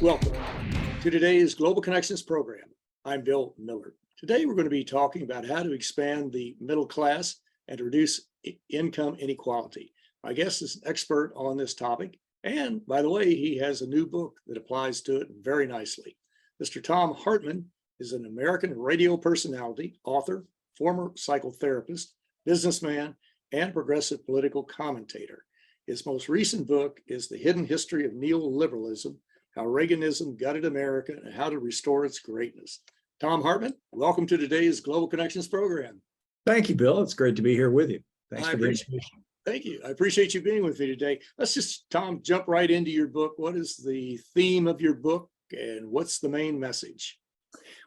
Welcome to today's Global Connections program. I'm Bill Miller. Today we're going to be talking about how to expand the middle class and to reduce income inequality. My guest is an expert on this topic, and by the way, he has a new book that applies to it very nicely. Mr. Thom Hartmann is an American radio personality, author, former psychotherapist, businessman, and progressive political commentator. His most recent book is The Hidden History of Neoliberalism, How Reaganism Gutted America and How to Restore Its Greatness. Thom Hartmann, welcome to today's Global Connections program. Thank you, Bill. It's great to be here with you. Thanks for the invitation. Thank you. I appreciate you being with me today. Let's just, Thom, jump right into your book. What is the theme of your book and what's the main message?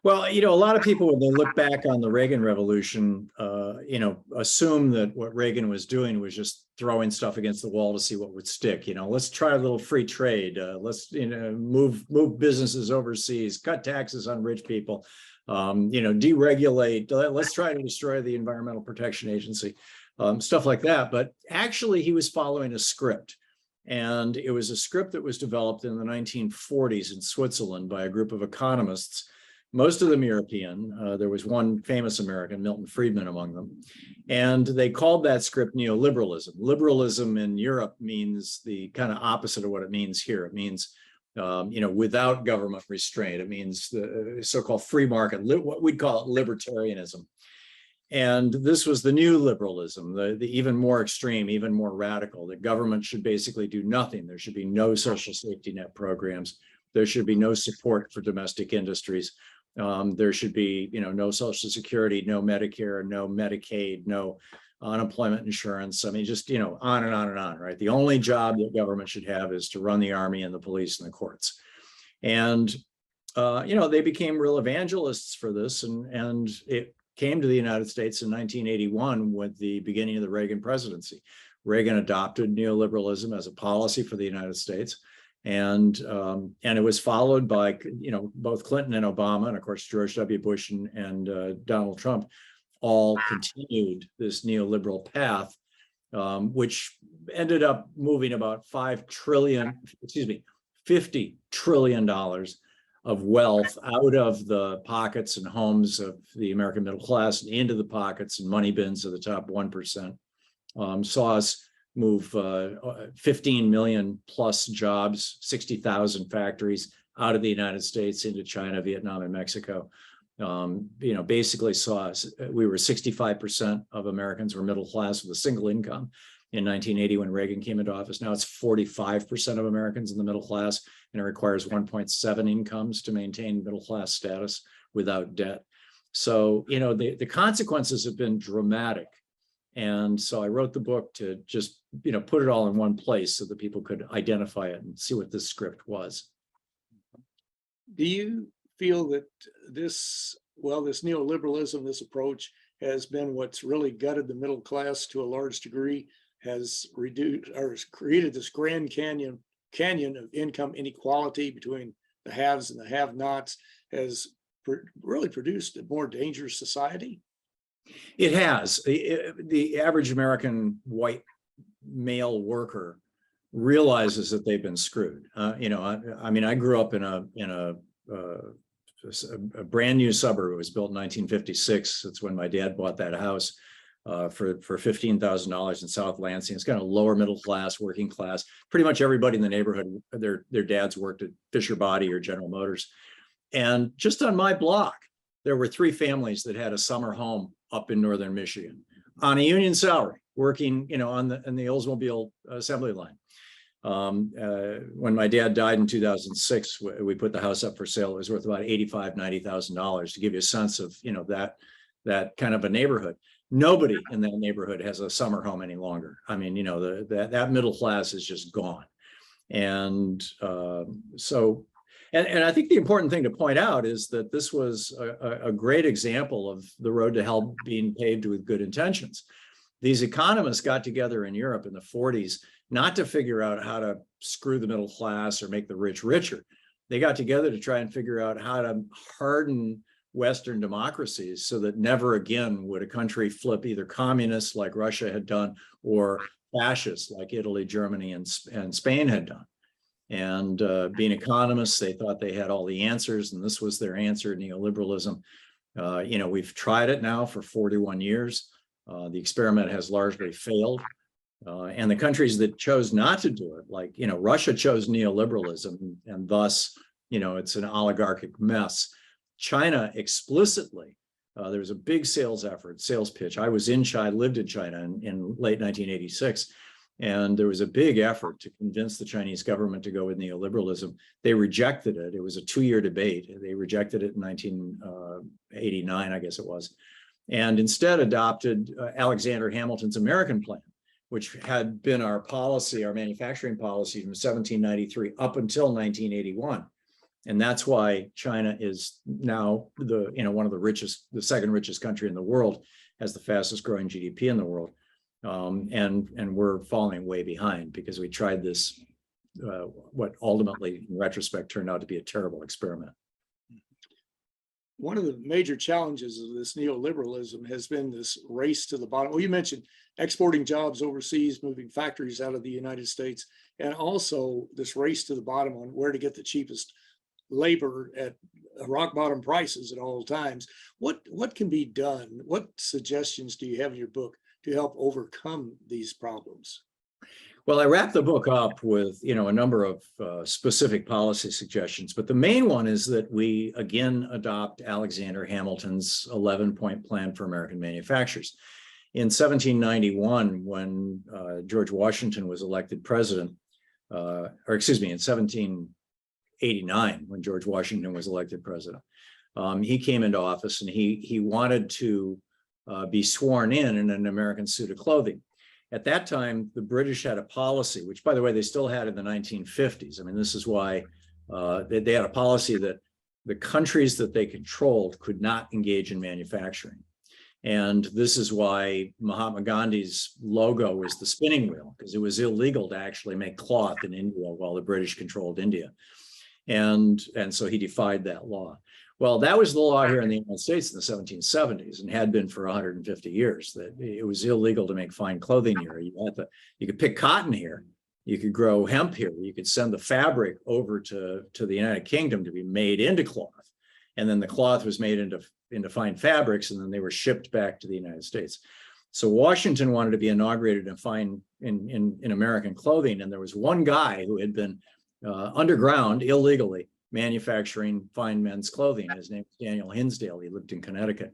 Well, a lot of people, when they look back on the Reagan Revolution, assume that what Reagan was doing was just throwing stuff against the wall to see what would stick. Let's try a little free trade. Let's, move businesses overseas, cut taxes on rich people, deregulate. Let's try to destroy the Environmental Protection Agency, stuff like that. But actually, he was following a script. And it was a script that was developed in the 1940s in Switzerland by a group of economists, most of them European. There was one famous American, Milton Friedman, among them. And they called that script neoliberalism. Liberalism in Europe means the kind of opposite of what it means here. It means, without government restraint. It means the so-called free market, what we'd call it libertarianism. And this was the new liberalism, the even more extreme, even more radical. The government should basically do nothing. There should be no social safety net programs. There should be no support for domestic industries. There should be, no Social Security, no Medicare, no Medicaid, no unemployment insurance. I mean, just, on and on and on, right? The only job that government should have is to run the army and the police and the courts. And, they became real evangelists for this. And it came to the United States in 1981 with the beginning of the Reagan presidency. Reagan adopted neoliberalism as a policy for the United States. And it was followed by, both Clinton and Obama, and of course, George W. Bush and Donald Trump all continued this neoliberal path, which ended up moving about $50 trillion of wealth out of the pockets and homes of the American middle class and into the pockets and money bins of the top 1%. Saw us move 15 million plus jobs, 60,000 factories out of the United States into China, Vietnam, and Mexico. Basically saw us, we were 65% of Americans were middle class with a single income in 1980 when Reagan came into office. Now it's 45% of Americans in the middle class, and it requires 1.7 incomes to maintain middle class status without debt. So, the consequences have been dramatic. And so I wrote the book to just, put it all in one place so that people could identify it and see what this script was. Do you feel that this neoliberalism, this approach has been what's really gutted the middle class to a large degree, has reduced or has created this grand canyon of income inequality between the haves and the have-nots, has really produced a more dangerous society? It has. The average American white male worker realizes that they've been screwed. I grew up in a brand new suburb. It was built in 1956. That's when my dad bought that house for $15,000 in South Lansing. It's kind of lower middle class, working class. Pretty much everybody in the neighborhood, their dads worked at Fisher Body or General Motors. And just on my block, there were 3 families that had a summer home up in northern Michigan on a union salary, working, on the Oldsmobile assembly line. When my dad died in 2006, we put the house up for sale. It was worth about $90,000 to give you a sense of, that kind of a neighborhood. Nobody in that neighborhood has a summer home any longer. I mean, that middle class is just gone. And And I think the important thing to point out is that this was a great example of the road to hell being paved with good intentions. These economists got together in Europe in the 40s, not to figure out how to screw the middle class or make the rich richer. They got together to try and figure out how to harden Western democracies so that never again would a country flip either communist like Russia had done or fascist like Italy, Germany, and Spain had done. And being economists, they thought they had all the answers, and this was their answer, neoliberalism. We've tried it now for 41 years. The experiment has largely failed. And the countries that chose not to do it, like, Russia chose neoliberalism, and thus, it's an oligarchic mess. China explicitly, there was a big sales pitch. I was in China, lived in China in late 1986. And there was a big effort to convince the Chinese government to go with neoliberalism. They rejected it. It was a 2-year debate. They rejected it in 1989, I guess it was, and instead adopted Alexander Hamilton's American plan, which had been our policy, our manufacturing policy from 1793 up until 1981. And that's why China is now one of the richest, the second richest country in the world, has the fastest growing GDP in the world. And we're falling way behind because we tried this, what ultimately, in retrospect, turned out to be a terrible experiment. One of the major challenges of this neoliberalism has been this race to the bottom. Well, you mentioned exporting jobs overseas, moving factories out of the United States, and also this race to the bottom on where to get the cheapest labor at rock bottom prices at all times. What can be done? What suggestions do you have in your book to help overcome these problems? Well, I wrapped the book up with, a number of specific policy suggestions, but the main one is that we again adopt Alexander Hamilton's 11-point plan for American manufacturers. In 1791, when George Washington was elected president, in 1789, when George Washington was elected president, he came into office and he wanted to be sworn in an American suit of clothing. At that time, the British had a policy, which, by the way, they still had in the 1950s. I mean, this is why they had a policy that the countries that they controlled could not engage in manufacturing. And this is why Mahatma Gandhi's logo was the spinning wheel, because it was illegal to actually make cloth in India while the British controlled India. And so he defied that law. Well, that was the law here in the United States in the 1770s, and had been for 150 years, that it was illegal to make fine clothing here. You could pick cotton here, you could grow hemp here, you could send the fabric over to the United Kingdom to be made into cloth. And then the cloth was made into fine fabrics, and then they were shipped back to the United States. So Washington wanted to be inaugurated in American clothing, and there was one guy who had been underground illegally manufacturing fine men's clothing. His name was Daniel Hinsdale. He lived in Connecticut.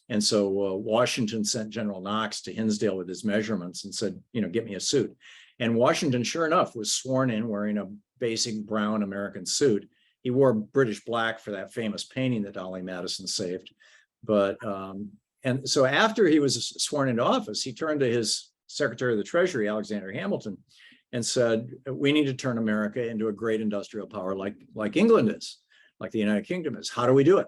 And so Washington sent General Knox to Hinsdale with his measurements and said, get me a suit. And Washington, sure enough, was sworn in wearing a basic brown American suit. He wore British black for that famous painting that Dolly Madison saved. But, and so after he was sworn into office, he turned to his Secretary of the Treasury, Alexander Hamilton, and said, we need to turn America into a great industrial power like England is, like the United Kingdom is. How do we do it?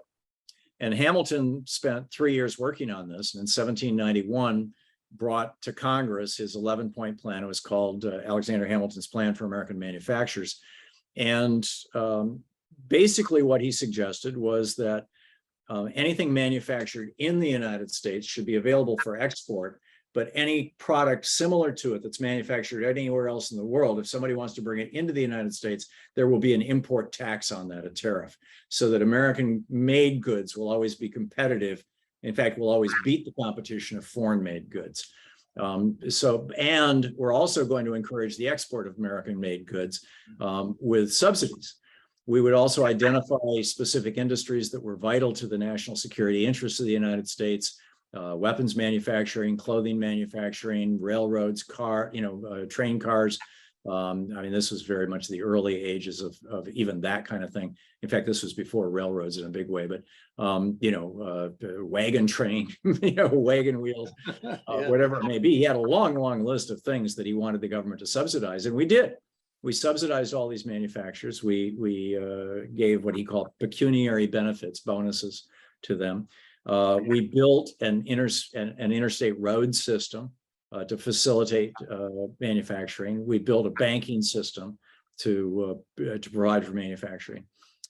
And Hamilton spent 3 years working on this, and in 1791 brought to Congress his 11-point plan. It was called Alexander Hamilton's Plan for American Manufacturers. And basically what he suggested was that anything manufactured in the United States should be available for export, but any product similar to it that's manufactured anywhere else in the world, if somebody wants to bring it into the United States, there will be an import tax on that, a tariff, so that American-made goods will always be competitive. In fact, will always beat the competition of foreign-made goods. And we're also going to encourage the export of American-made goods with subsidies. We would also identify specific industries that were vital to the national security interests of the United States. Weapons manufacturing, clothing manufacturing, railroads, train cars. I mean, this was very much the early ages of even that kind of thing. In fact, this was before railroads in a big way, but wagon train, wagon wheels, whatever it may be. He had a long, long list of things that he wanted the government to subsidize, and we did. We subsidized all these manufacturers. We gave what he called pecuniary benefits, bonuses to them. We built an interstate road system to facilitate manufacturing. We built a banking system to provide for manufacturing.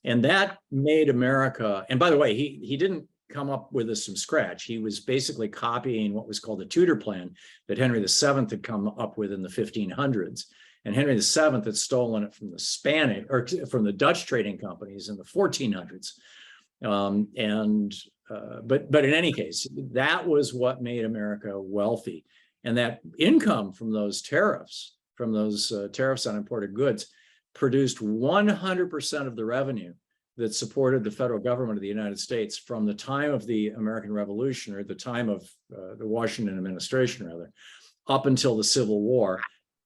And that made America, and by the way, he didn't come up with this from scratch. He was basically copying what was called the Tudor Plan that Henry VII had come up with in the 1500s. And Henry VII had stolen it from the Spanish or from the Dutch trading companies in the 1400s. But in any case, that was what made America wealthy. And that income from those tariffs on imported goods, produced 100% of the revenue that supported the federal government of the United States from the time of the American Revolution, or the time of the Washington administration, rather, up until the Civil War.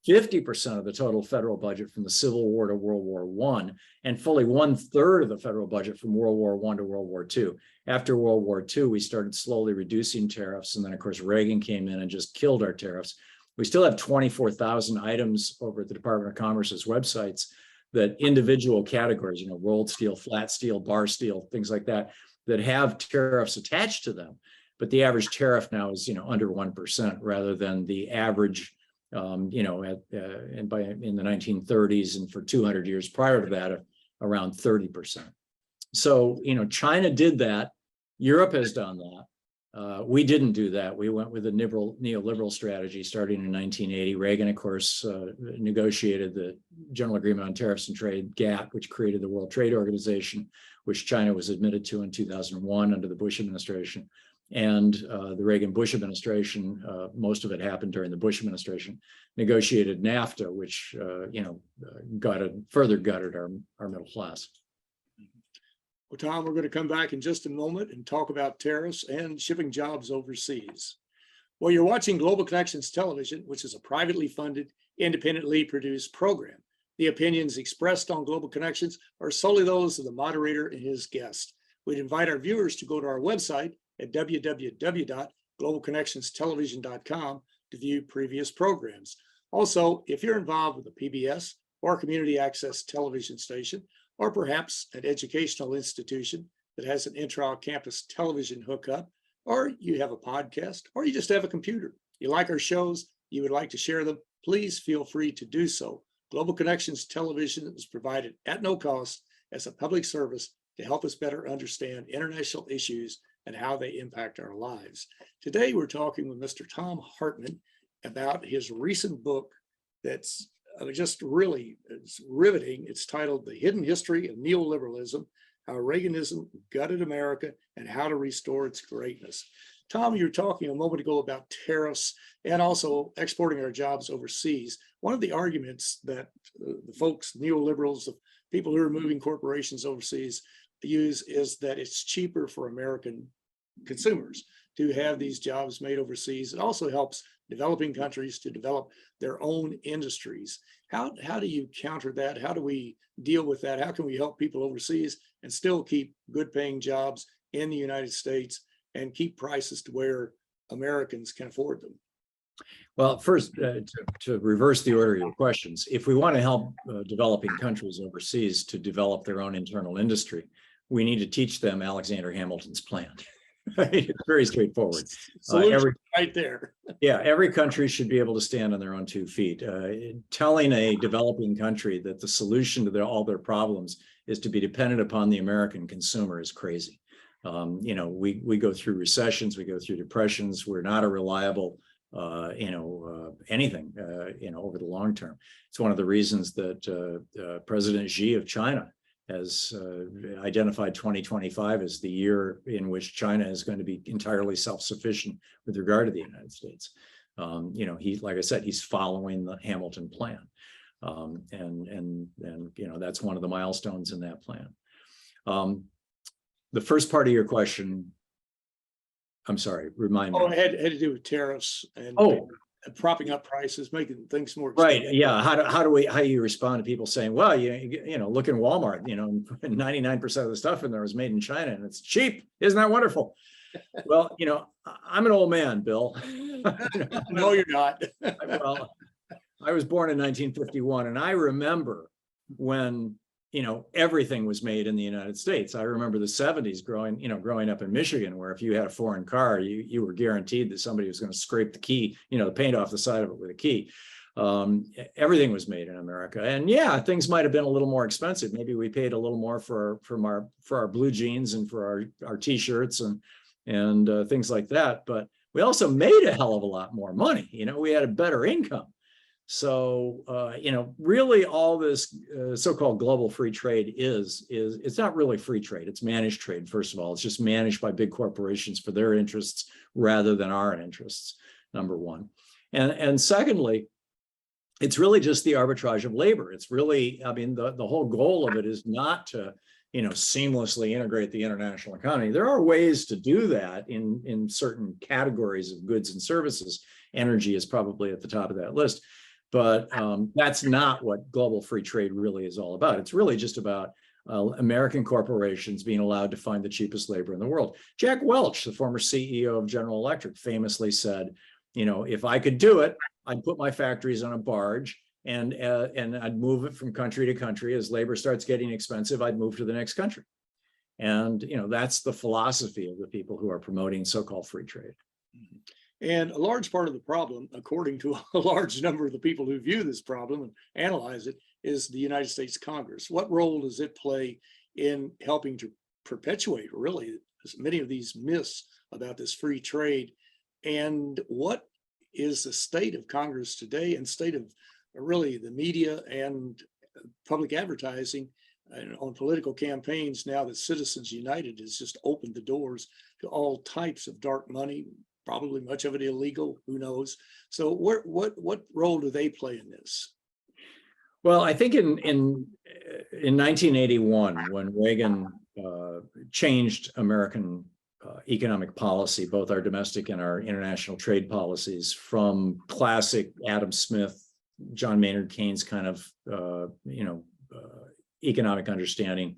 50% of the total federal budget from the Civil War to World War I, and fully 1/3 of the federal budget from World War I to World War II. After World War II, we started slowly reducing tariffs. And then, of course, Reagan came in and just killed our tariffs. We still have 24,000 items over at the Department of Commerce's websites, that individual categories, rolled steel, flat steel, bar steel, things like that, that have tariffs attached to them. But the average tariff now is, under 1%, rather than the average, in the 1930s and for 200 years prior to that, around 30%. So, China did that. Europe has done that. We didn't do that. We went with a neoliberal strategy starting in 1980. Reagan, of course, negotiated the General Agreement on Tariffs and Trade, GATT, which created the World Trade Organization, which China was admitted to in 2001 under the Bush administration. And the Reagan-Bush administration, most of it happened during the Bush administration, negotiated NAFTA, which, further gutted our middle class. Well, Thom, we're going to come back in just a moment and talk about tariffs and shipping jobs overseas. Well, you're watching Global Connections Television, which is a privately funded, independently produced program. The opinions expressed on Global Connections are solely those of the moderator and his guest. We'd invite our viewers to go to our website at www.globalconnectionstelevision.com to view previous programs. Also, if you're involved with a PBS or community access television station, or perhaps an educational institution that has an intra-campus television hookup, or you have a podcast, or you just have a computer, you like our shows, you would like to share them, please feel free to do so. Global Connections Television is provided at no cost as a public service to help us better understand international issues and how they impact our lives. Today, we're talking with Mr. Thom Hartmann about his recent book that's just really, it's riveting. It's titled The Hidden History of Neoliberalism, How Reaganism Gutted America and How to Restore Its Greatness. Thom, you were talking a moment ago about tariffs and also exporting our jobs overseas. One of the arguments that the folks, neoliberals, the people who are moving corporations overseas use is that it's cheaper for American consumers to have these jobs made overseas. It also helps developing countries to develop their own industries. How do you counter that? How do we deal with that? How can we help people overseas and still keep good paying jobs in the United States and keep prices to where Americans can afford them? Well, first, to reverse the order of your questions, if we want to help developing countries overseas to develop their own internal industry, we need to teach them Alexander Hamilton's plan. It's very straightforward. Right there. Yeah, every country should be able to stand on their own 2 feet. Telling a developing country that the solution to all their problems is to be dependent upon the American consumer is crazy. We go through recessions, we go through depressions. We're not a reliable, anything, over the long term. It's one of the reasons that President Xi of China has identified 2025 as the year in which China is going to be entirely self-sufficient with regard to the United States. Like I said, he's following the Hamilton plan. And that's one of the milestones in that plan. The first part of your question, I'm sorry, remind me. Oh, it had to do with tariffs and propping up prices, making things more expensive. Right. Yeah. How do you respond to people saying, well, look in Walmart, 99% of the stuff in there is made in China and it's cheap. Isn't that wonderful? Well, I'm an old man, Bill. No, you're not. Well, I was born in 1951 and I remember when everything was made in the United States. I remember the 70s growing up in Michigan, where if you had a foreign car, you were guaranteed that somebody was going to scrape the key, the paint off the side of it with a key. Everything was made in America. And yeah, things might have been a little more expensive. Maybe we paid a little more for our blue jeans and for our t-shirts and things like that. But we also made a hell of a lot more money. We had a better income. So, really all this so-called global free trade is it's not really free trade. It's managed trade, first of all. It's just managed by big corporations for their interests rather than our interests, number one. And secondly, it's really just the arbitrage of labor. It's really, I mean, the whole goal of it is not to, seamlessly integrate the international economy. There are ways to do that in certain categories of goods and services. Energy is probably at the top of that list. But that's not what global free trade really is all about. It's really just about American corporations being allowed to find the cheapest labor in the world. Jack Welch, the former CEO of General Electric, famously said, if I could do it, I'd put my factories on a barge and I'd move it from country to country. As labor starts getting expensive, I'd move to the next country. And that's the philosophy of the people who are promoting so-called free trade. And a large part of the problem, according to a large number of the people who view this problem and analyze it, is the United States Congress. What role does it play in helping to perpetuate, really, many of these myths about this free trade? And what is the state of Congress today and state of really the media and public advertising on political campaigns now that Citizens United has just opened the doors to all types of dark money, probably much of it illegal, who knows? So what role do they play in this? Well, I think in 1981, when Reagan changed American economic policy, both our domestic and our international trade policies, from classic Adam Smith, John Maynard Keynes kind of economic understanding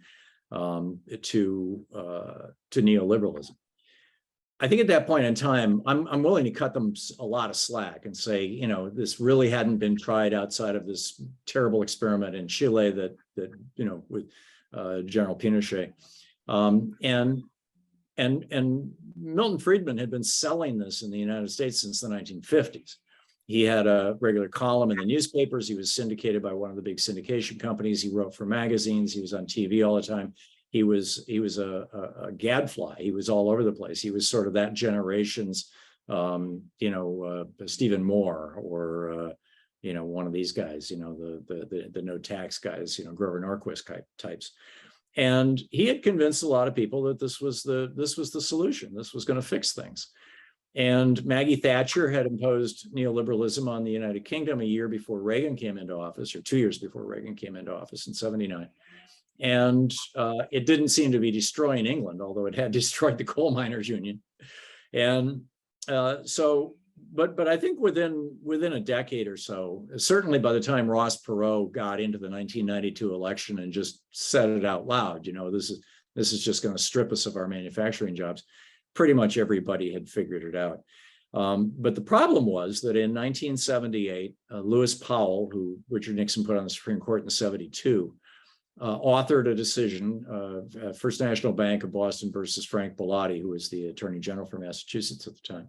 to neoliberalism. I think at that point in time, I'm willing to cut them a lot of slack and say, this really hadn't been tried outside of this terrible experiment in Chile that with General Pinochet, and Milton Friedman had been selling this in the United States since the 1950s. He had a regular column in the newspapers. He was syndicated by one of the big syndication companies. He wrote for magazines. He was on TV all the time. He was a gadfly. He was all over the place. He was sort of that generation's, Stephen Moore, or one of these guys, the no tax guys, Grover Norquist types. And he had convinced a lot of people that this was the solution. This was going to fix things. And Maggie Thatcher had imposed neoliberalism on the United Kingdom a year before Reagan came into office, or 2 years before Reagan came into office in '79. And it didn't seem to be destroying England, although it had destroyed the coal miners' union. And but I think within a decade or so, certainly by the time Ross Perot got into the 1992 election and just said it out loud, this is just going to strip us of our manufacturing jobs, pretty much everybody had figured it out. But the problem was that in 1978, Lewis Powell, who Richard Nixon put on the Supreme Court in '72, authored a decision, First National Bank of Boston versus Frank Bellotti, who was the Attorney General for Massachusetts at the time,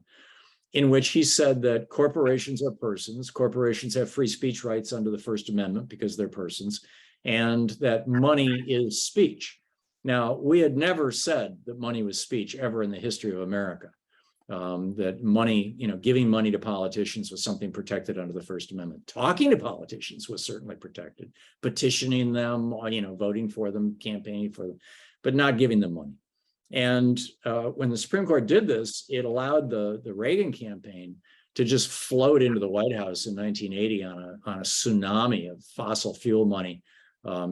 in which he said that corporations are persons, corporations have free speech rights under the First Amendment because they're persons, and that money is speech. Now, we had never said that money was speech ever in the history of America. That money, giving money to politicians was something protected under the First Amendment. Talking to politicians was certainly protected. Petitioning them, voting for them, campaigning for them, but not giving them money. And when the Supreme Court did this, it allowed the Reagan campaign to just float into the White House in 1980 on a tsunami of fossil fuel money,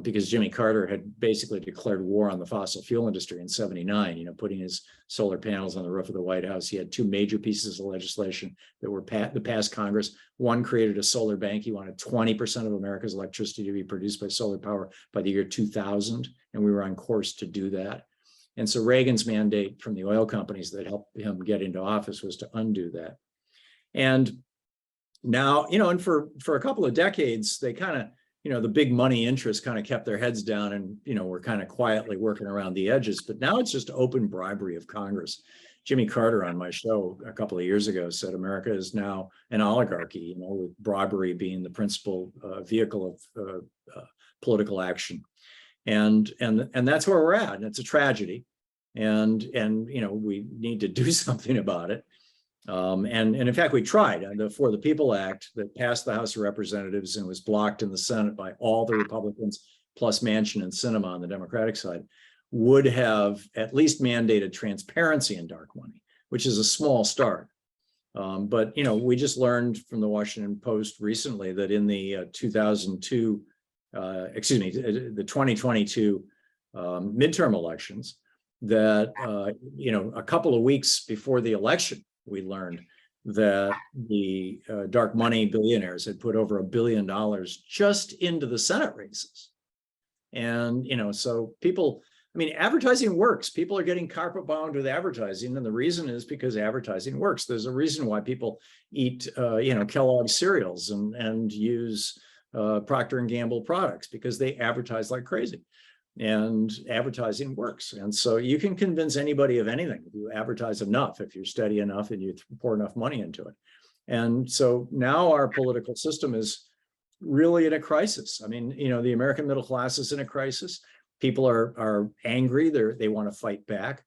because Jimmy Carter had basically declared war on the fossil fuel industry in '79, putting his solar panels on the roof of the White House. He had two major pieces of legislation that were passed Congress. One created a solar bank. He wanted 20% of America's electricity to be produced by solar power by the year 2000, and we were on course to do that. And so Reagan's mandate from the oil companies that helped him get into office was to undo that. And now, and for a couple of decades, they kind of, the big money interests kind of kept their heads down and, were kind of quietly working around the edges. But now it's just open bribery of Congress. Jimmy Carter on my show a couple of years ago said America is now an oligarchy, with bribery being the principal vehicle of political action. And that's where we're at. And it's a tragedy. And we need to do something about it. And in fact, we tried. The For the People Act that passed the House of Representatives and was blocked in the Senate by all the Republicans, plus Manchin and Sinema on the Democratic side, would have at least mandated transparency in dark money, which is a small start. But we just learned from the Washington Post recently that in the 2022 midterm elections, that a couple of weeks before the election, we learned that the dark money billionaires had put over $1 billion just into the Senate races. And so people, advertising works. People are getting carpet bound with advertising, and the reason is because advertising works. There's a reason why people eat, Kellogg's cereals and use Procter & Gamble products, because they advertise like crazy, and advertising works. And so you can convince anybody of anything if you advertise enough, if you're steady enough, and you pour enough money into it. And so now our political system is really in a crisis. The American middle class is in a crisis. People are angry. They want to fight back.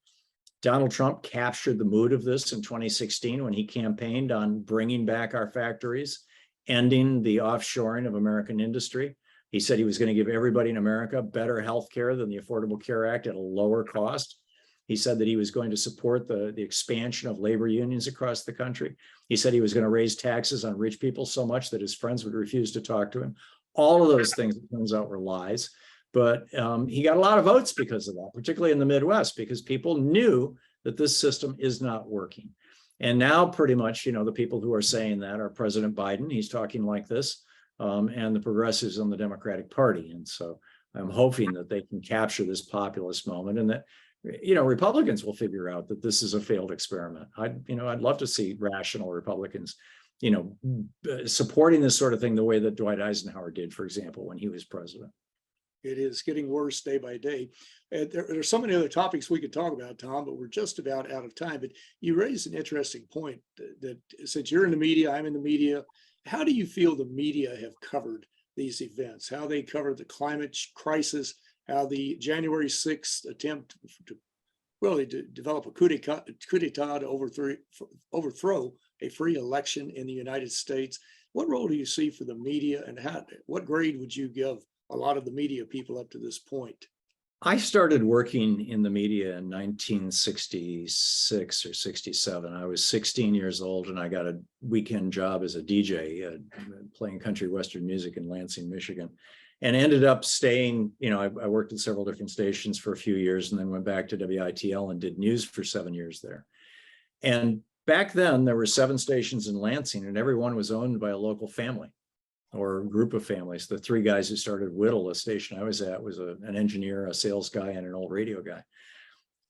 Donald Trump captured the mood of this in 2016 when he campaigned on bringing back our factories, ending the offshoring of American industry. He said he was going to give everybody in America better health care than the Affordable Care Act at a lower cost. He said that he was going to support the expansion of labor unions across the country. He said he was going to raise taxes on rich people so much that his friends would refuse to talk to him. All of those things, it turns out, were lies. But he got a lot of votes because of that, particularly in the Midwest, because people knew that this system is not working. And now pretty much, the people who are saying that are President Biden. He's talking like this, and the progressives on the Democratic Party. And so I'm hoping that they can capture this populist moment, and that, Republicans will figure out that this is a failed experiment. I'd love to see rational Republicans, supporting this sort of thing the way that Dwight Eisenhower did, for example, when he was president. It is getting worse day by day. There are so many other topics we could talk about, Tom, but we're just about out of time. But you raised an interesting point that since you're in the media, I'm in the media. How do you feel the media have covered these events? How they covered the climate crisis? How the January 6th attempt to really develop a coup d'etat to overthrow a free election in the United States? What role do you see for the media, and what grade would you give a lot of the media people up to this point? I started working in the media in 1966 or 67. I was 16 years old, and I got a weekend job as a DJ, playing country western music in Lansing, Michigan, and ended up staying. I worked at several different stations for a few years, and then went back to WITL and did news for 7 years there. And back then, there were 7 stations in Lansing, and every one was owned by a local family or group of families. The 3 guys who started Whittle, the station I was at, was an engineer, a sales guy, and an old radio guy.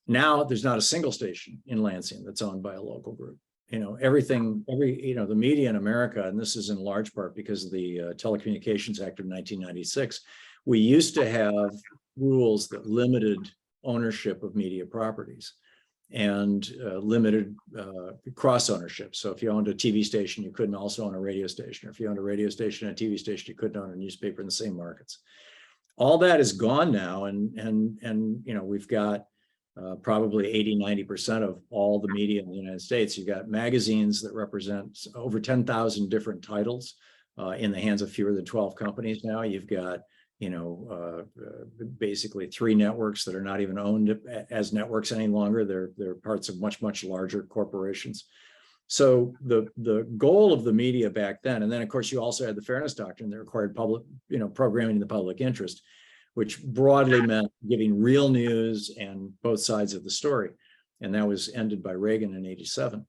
Now there's not a single station in Lansing that's owned by a local group. The media in America, and this is in large part because of the Telecommunications Act of 1996, we used to have rules that limited ownership of media properties and limited cross ownership. So if you owned a TV station, you couldn't also own a radio station. Or if you owned a radio station and a TV station, you couldn't own a newspaper in the same markets. All that is gone now, and we've got probably 80-90% of all the media in the United States. You've got magazines that represent over 10,000 different titles in the hands of fewer than 12 companies now. You've got basically 3 networks that are not even owned as networks any longer. They're parts of much larger corporations. So the goal of the media back then, and then of course you also had the Fairness Doctrine that required public, programming in the public interest, which broadly meant giving real news and both sides of the story. And that was ended by Reagan in '87.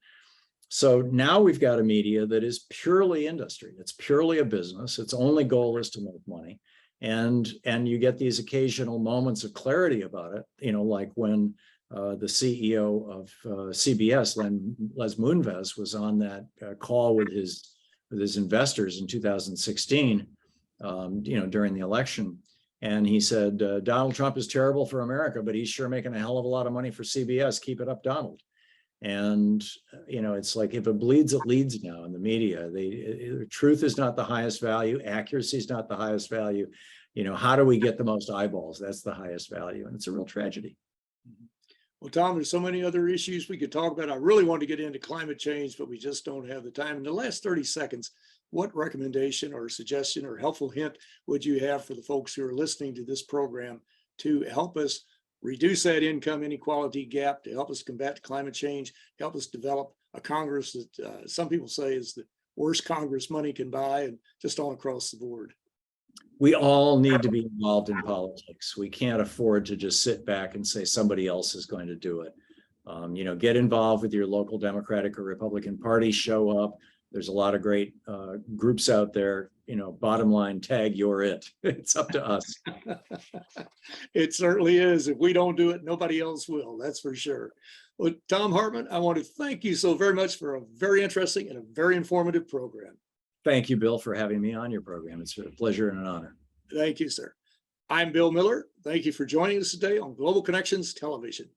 So now we've got a media that is purely industry. It's purely a business. Its only goal is to make money. And you get these occasional moments of clarity about it, like when the CEO of CBS, Les Moonves, was on that call with his investors in 2016, during the election. And he said, Donald Trump is terrible for America, but he's sure making a hell of a lot of money for CBS. Keep it up, Donald. And, it's like, if it bleeds, it leads now in the media. Truth is not the highest value. Accuracy is not the highest value. How do we get the most eyeballs? That's the highest value. And it's a real tragedy. Well, Tom, there's so many other issues we could talk about. I really want to get into climate change, but we just don't have the time. In the last 30 seconds, what recommendation or suggestion or helpful hint would you have for the folks who are listening to this program to help us reduce that income inequality gap, to help us combat climate change, help us develop a Congress that some people say is the worst Congress money can buy, and just all across the board? We all need to be involved in politics. We can't afford to just sit back and say somebody else is going to do it. Get involved with your local Democratic or Republican Party, show up. There's a lot of great groups out there. Bottom line, tag, you're it. It's up to us. It certainly is. If we don't do it, nobody else will. That's for sure. Well, Thom Hartmann, I want to thank you so very much for a very interesting and a very informative program. Thank you, Bill, for having me on your program. It's a pleasure and an honor. Thank you, sir. I'm Bill Miller. Thank you for joining us today on Global Connections Television.